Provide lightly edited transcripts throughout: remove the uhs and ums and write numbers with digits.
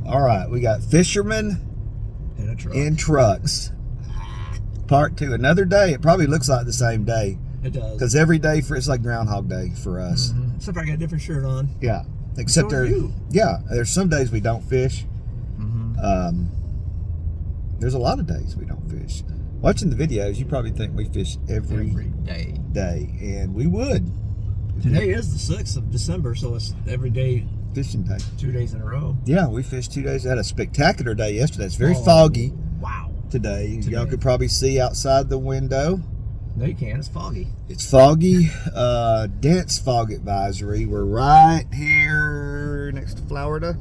All right, we got fishermen in trucks. Part 2, another day. It probably looks like the same day. It does. Because every day it's like Groundhog Day for us. Mm-hmm. Except I got a different shirt on. Yeah. Except there's some days we don't fish. Mm-hmm. There's a lot of days we don't fish. Watching the videos, you probably think we fish every day, and we would. Today is the 6th of December, so it's every day fishing day. 2 days in a row. Yeah, we fished 2 days. Had a spectacular day yesterday. It's very foggy. Wow. Today. Y'all could probably see outside the window. No, you can't. It's foggy. It's foggy. Dense fog advisory. We're right here next to Florida.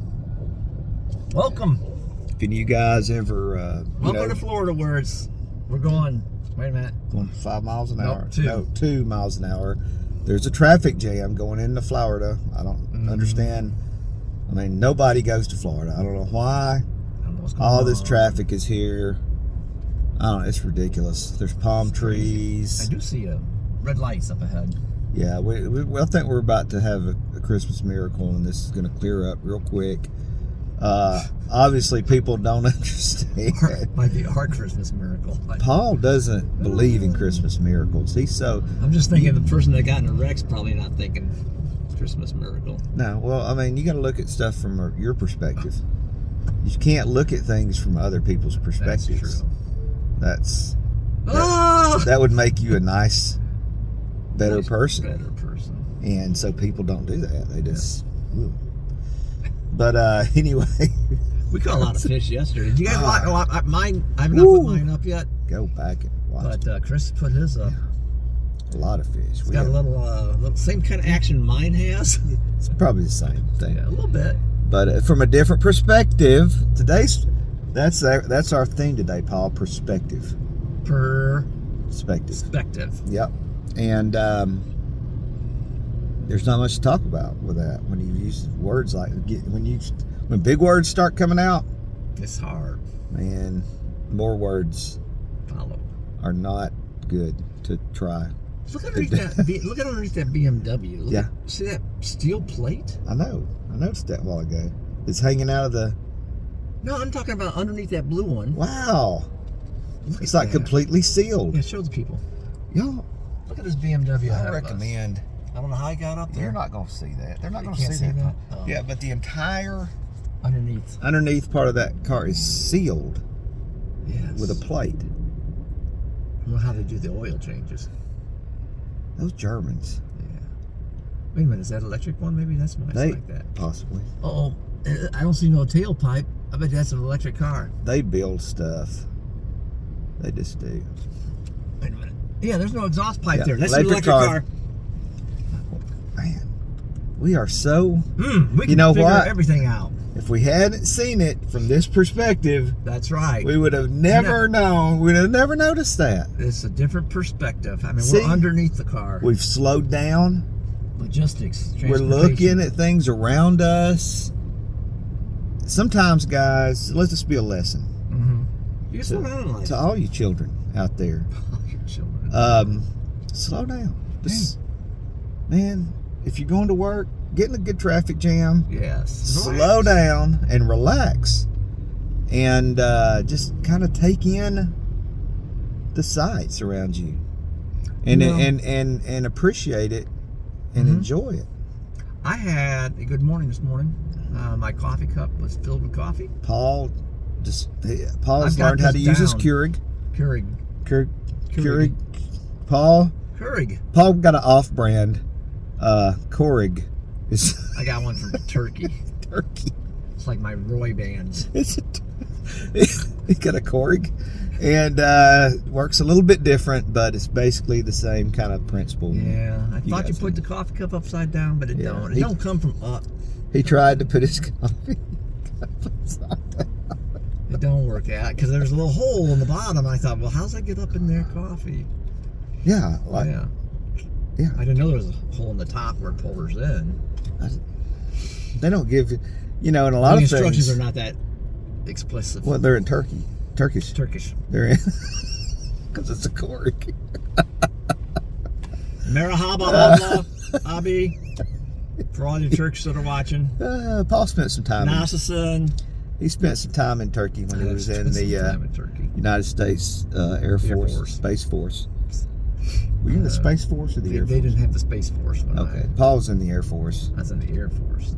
Welcome. If any of you guys ever... Welcome to Florida, where we're going... Wait a minute. Going 5 miles an hour. No, 2 miles an hour. There's a traffic jam going into Florida. I don't understand. I mean, nobody goes to Florida. I don't know why. All this traffic is here. I don't know. It's ridiculous. There's palm trees. I do see red lights up ahead. Yeah, I think we're about to have a Christmas miracle, and this is going to clear up real quick. Obviously, people don't understand. Might be our Christmas miracle. Paul doesn't believe in Christmas miracles. I'm just thinking the person that got in a wreck's probably not thinking Christmas miracle. No, well, I mean, you got to look at stuff from your perspective. You can't look at things from other people's perspectives. That's true. That would make you a nice, better person. Better person. And so people don't do that. They just... Yeah. But anyway, we caught a lot of fish yesterday. Did you guys watch mine? I haven't put mine up yet. Go back and watch. But Chris put his up. A lot of fish. It's got a little same kind of action mine has. It's probably the same thing. Yeah, a little bit. But from a different perspective, that's our theme today, Paul. Perspective. Perspective. Yep. And there's not much to talk about with that when you use words like when big words start coming out. It's hard. Man, more words are not good to try. Look underneath that. Look at underneath that BMW. See that steel plate? I noticed that a while ago. It's hanging out of the. No, I'm talking about underneath that blue one. Wow. It's like completely sealed. Yeah, show the people. Yo, look at this BMW. I recommend. I don't know how he got up there. You're not going to see that. They're not going to see that. Oh. Yeah, but the entire underneath part of that car is sealed. Yes. With a plate. I don't know how they do the oil changes. Those Germans. Yeah. Wait a minute, is that electric one? Maybe that's nice like that. Possibly. Oh, I don't see no tailpipe. I bet that's an electric car. They build stuff. They just do. Wait a minute. Yeah, there's no exhaust pipe there. That's an electric car. Man, we are so. We can figure everything out. If we hadn't seen it from this perspective, that's right. We would have never known. We'd have never noticed that. It's a different perspective. I mean, we're underneath the car. We've slowed down. Logistics. We're looking at things around us. Sometimes, guys, let this be a lesson. You slow down in life. To all you children out there. All your children. Slow down. Just, man, if you're going to work, get in a good traffic jam. Yes. Slow down and relax. And just kind of take in the sights around you. And and appreciate it and enjoy it. I had a good morning this morning. My coffee cup was filled with coffee. Paul's learned how to use his Keurig. Keurig. Paul got an off-brand Keurig. I got one from Turkey. It's like my Roy bands. He's got a Keurig, and works a little bit different, but it's basically the same kind of principle. Yeah, I thought you put the coffee cup upside down, but it don't. It don't come from up. He tried to put his coffee cup upside down. It don't work out because there's a little hole in the bottom. I thought, well, how's that get up in their coffee? Yeah, yeah. I didn't know there was a hole in the top where it pours in. They don't give and a lot of things. The instructions are not that explicit. Well, they're in Turkish. They're in because it's a Keurig. Merhaba Allah, Abi. For all you Turks that are watching. Paul spent some time. Nasasın. He spent some time in Turkey when he was in the United States Air Force, Space Force. Were you in the Space Force or the Air Force? They didn't have the Space Force. Okay, Paul was in the Air Force. I was in the Air Force.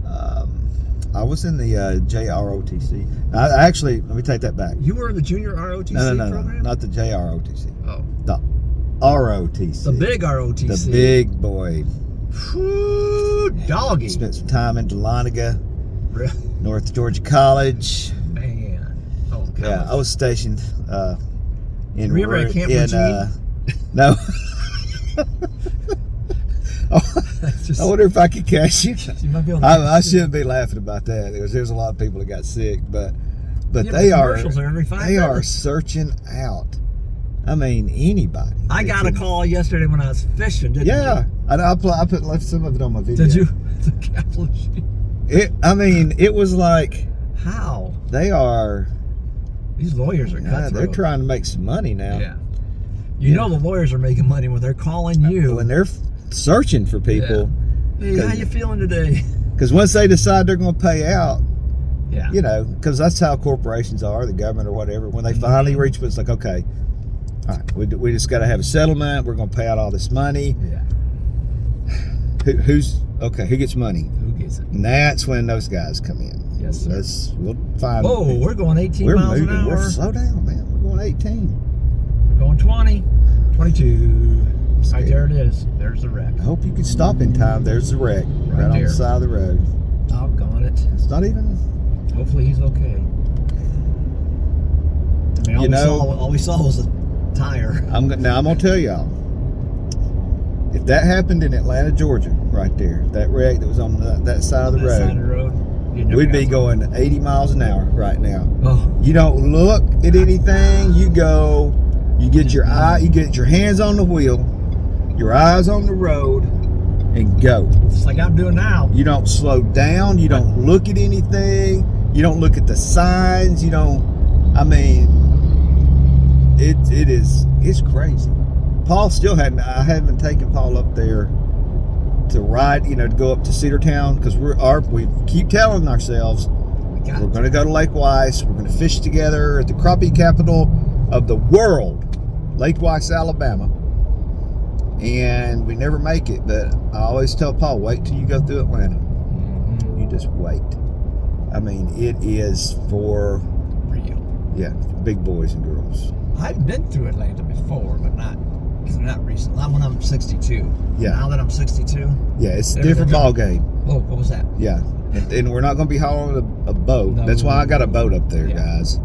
I was in the JROTC. Actually, let me take that back. You were in the Junior ROTC program? No, not the JROTC. Oh. The ROTC. The big ROTC. The big boy. Whew, doggy. Spent some time in Dahlonega, Really? North Georgia College. Man. Oh, God. Yeah, I was stationed in... Were you ever at Camp Eugene? No. I wonder if I could catch you. I shouldn't be laughing about that because there's a lot of people that got sick, but they are searching out. I mean, anybody. I got a call yesterday when I was fishing, didn't you? Yeah, I left some of it on my video. Did you? The Catholic sheep. It was like, how? They are. These lawyers are cutthroat. They're trying to make some money now. Yeah. You know the lawyers are making money when they're calling you. When they're searching for people. Yeah. Hey, how you feeling today? Because once they decide they're going to pay out, yeah, because that's how corporations are, the government or whatever. When they finally reach, it's like, okay, all right, we just got to have a settlement. We're going to pay out all this money. Yeah. Who gets money? Who gets it? And that's when those guys come in. Yes, sir. We'll find. Oh, we're going 18 miles an hour. Slow down, man. We're going 18. Going 20, 22. Right there it is. There's the wreck. I hope you can stop in time. There's the wreck. Right on the side of the road. Doggone it. It's not even. Hopefully he's okay. I mean, all we saw was a tire. I'm gonna tell y'all. If that happened in Atlanta, Georgia, right there, that wreck that was on that side of the road, we'd be going 80 miles an hour right now. Oh. You don't look at anything. You go. You get your hands on the wheel, your eyes on the road, and go. It's like I'm doing now. You don't slow down. You don't look at anything. You don't look at the signs. You don't. I mean, it's crazy. Paul still I haven't taken Paul up there to ride, to go up to Cedartown because we keep telling ourselves we're going to go to Lake Weiss. We're going to fish together at the crappie capital of the world, Lake Weiss, Alabama. And we never make it, but I always tell Paul, wait till you go through Atlanta. Mm-hmm. You just wait. I mean, it is for real. Yeah, big boys and girls. I've been through Atlanta before, but not recently. Not when I'm 62. Yeah. Now that I'm 62. Yeah, it's a different ball game. Oh, what was that? Yeah. And we're not going to be hauling a boat. No, that's why I got a boat up there, guys.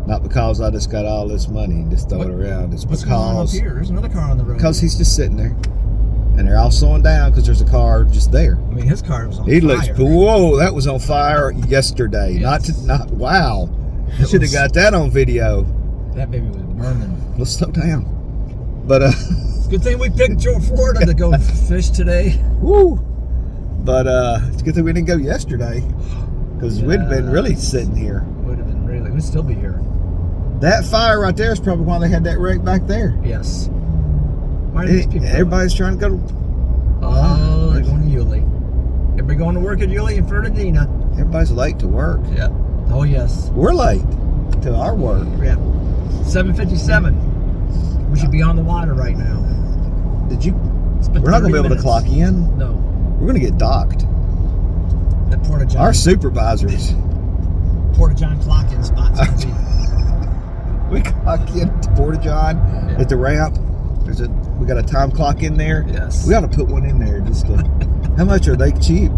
Not because I just got all this money and just throw it around. It's what's going on up here? There's another car on the road. Because he's just sitting there. And they're all slowing down because there's a car just there. I mean, his car was on fire. He looks, whoa, that was on fire yesterday. Yes. Wow. Should have got that on video. That baby was burning. Let's slow down. But, it's a good thing we picked Florida to go fish today. Woo. But, it's a good thing we didn't go yesterday. Because we'd have been really sitting here. We'd still be here. That fire right there is probably why they had that wreck back there. Yes. Why do these people everybody's trying to go to... Oh, they're going to Yulee. Everybody going to work at Yulee and Fernandina. Everybody's late to work. Yeah. Oh, yes. We're late to our work. Yeah. 7:57. We should be on the water right now. We're not going to be able to clock in. No. We're going to get docked. At Porta John. Our supervisors. Porta John clock-in spots. We clock in to Porta John at the ramp. We got a time clock in there. Yes. We ought to put one in there just to. How much are they cheap?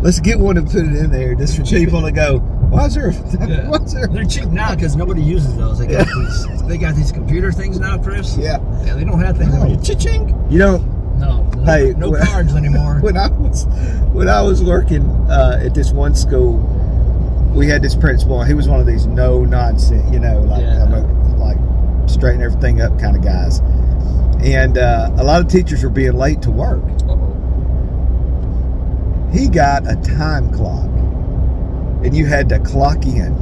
Let's get one and put it in there just for people to go. Why's there? They're cheap now because nobody uses those. They got these computer things now, Chris. Yeah. Yeah, they don't have things anymore. Cha-ching. You don't. No. Hey, no cards anymore. When I was working at this one school, we had this principal. He was one of these no nonsense, like straighten everything up kind of guys. And a lot of teachers were being late to work. He got a time clock, and you had to clock in.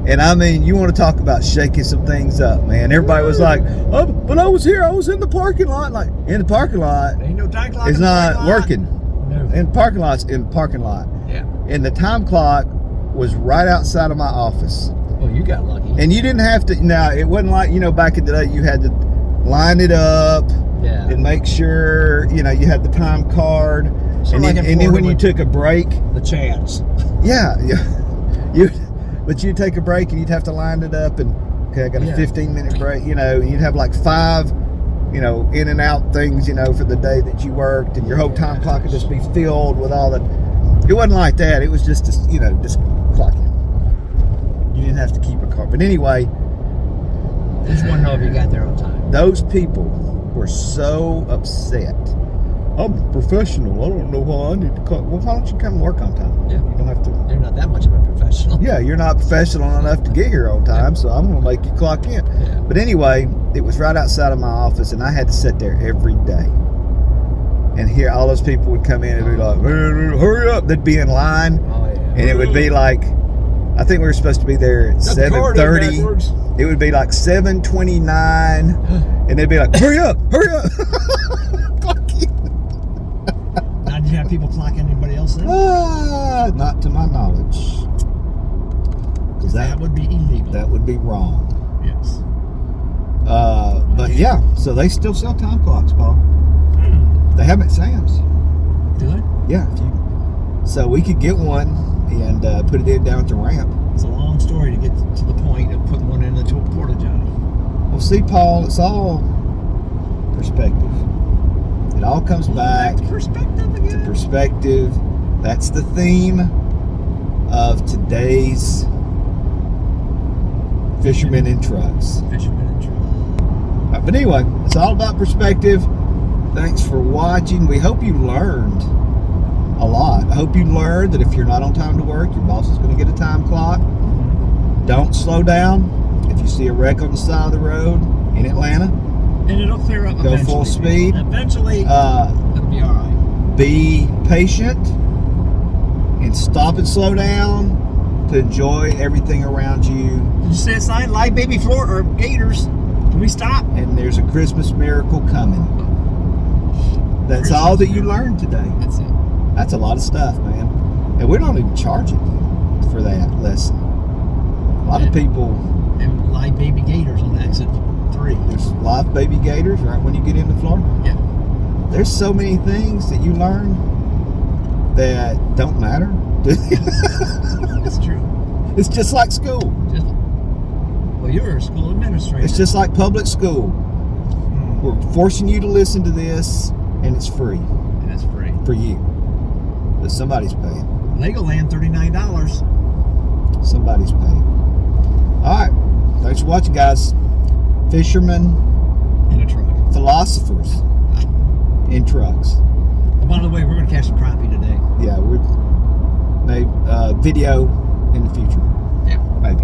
And I mean, you want to talk about shaking some things up, man. Everybody was like, "Oh, but I was here. I was in the parking lot." Like in the parking lot, ain't no time clock. It's not working. No. In the parking lot's in the parking lot. Yeah. And the time clock was right outside of my office. Well, you got lucky. And you didn't have to. Now, it wasn't like, back in the day, you had to line it up and make sure, you had the time card. And then when you took a break, the chance. Yeah. But you'd take a break and you'd have to line it up and, okay, I got a 15-minute break. You'd have like 5, in and out things, for the day that you worked, and your whole time clock would just be filled with all that. It wasn't like that. It was just clock in. You didn't have to keep a card. But anyway, I just want to know if you got there on time. Those people were so upset. I'm a professional. I don't know why I need to call. Well, why don't you come work on time? Yeah. You don't have to. You're not that much of a professional. Yeah, you're not professional enough to get here on time, so I'm going to make you clock in. Yeah. But anyway, it was right outside of my office, and I had to sit there every day. And here, all those people would come in and be like, hurry up. They'd be in line. Oh, yeah. And it would be like, I think we were supposed to be there at 7:30. It would be like 7:29. And they'd be like, hurry up. Now, did you have people clock anybody else in? Not to my knowledge. Because that would be illegal. That would be wrong. Yes. But yeah, so they still sell time clocks, Paul. They have them at Sam's. Do they? Yeah. So we could get one and put it in down at the ramp. It's a long story to get to the point of putting one in the porta john. Well, see, Paul, it's all perspective. It all comes back to perspective again. To perspective. That's the theme of today's Fishermen in Trucks. But anyway, it's all about perspective. Thanks for watching. We hope you learned a lot. I hope you learned that if you're not on time to work, your boss is going to get a time clock. Don't slow down. If you see a wreck on the side of the road in Atlanta, and it'll clear up. Go full speed. Eventually, it'll be all right. Be patient and stop and slow down to enjoy everything around you. Did you see a sign? Live baby floor or gators? Can we stop? And there's a Christmas miracle coming. That's all that you learned today. That's it. That's a lot of stuff, man. And we're not even charging you for that lesson. A lot of people. And live baby gators on exit 3. There's live baby gators right when you get into Florida. Yeah. There's so many things that you learn that don't matter. It's true. It's just like school. Well, you're a school administrator. It's just like public school. We're forcing you to listen to this, and it's free. And it's free. For you. But somebody's paying. Legoland, $39. Somebody's paying. All right. Thanks for watching, guys. Fishermen in a truck. Philosophers in trucks. And by the way, we're going to catch some crappie today. Yeah, we're maybe video in the future. Yeah. Maybe.